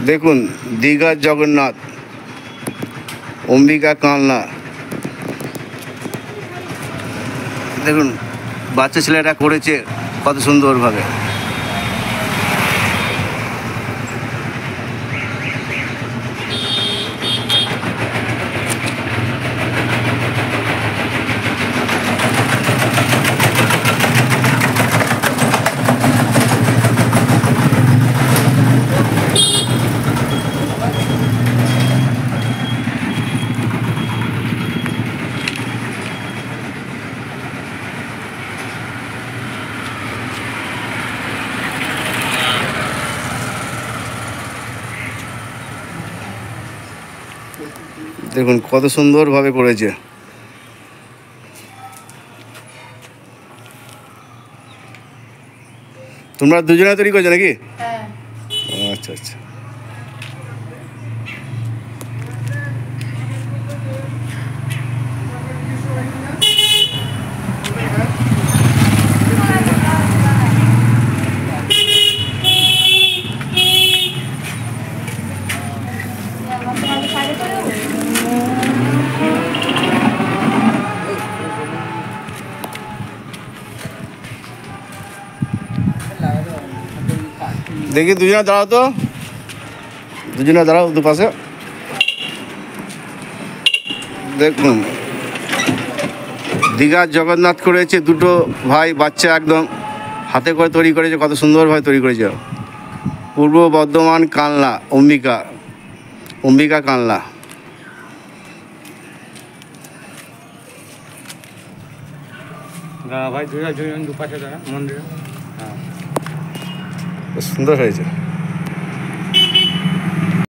দেখুন দীঘার জগন্নাথ অম্বিকা কালনা। দেখুন বাচ্চা ছেলেটা করেছে কত সুন্দরভাবে। দেখুন কত সুন্দরভাবে করেছে। তোমরা দুজনে তৈরি করছো নাকি? হ্যাঁ। আচ্ছা আচ্ছা। দেখি দুজনে দাঁড়াও তো, দুজনে দাঁড়াও দুপাশে। দেখুন দীঘার জগন্নাথ করেছে দুটো ভাই বাচ্চা একদম হাতে করে তৈরি করেছে, কত সুন্দরভাবে তৈরি করেছে। পূর্ব বর্ধমান কালনা অম্বিকা কালনা। ভাই দুপাশে দাঁড়া মন্দিরে। সুন্দর হয়েছে।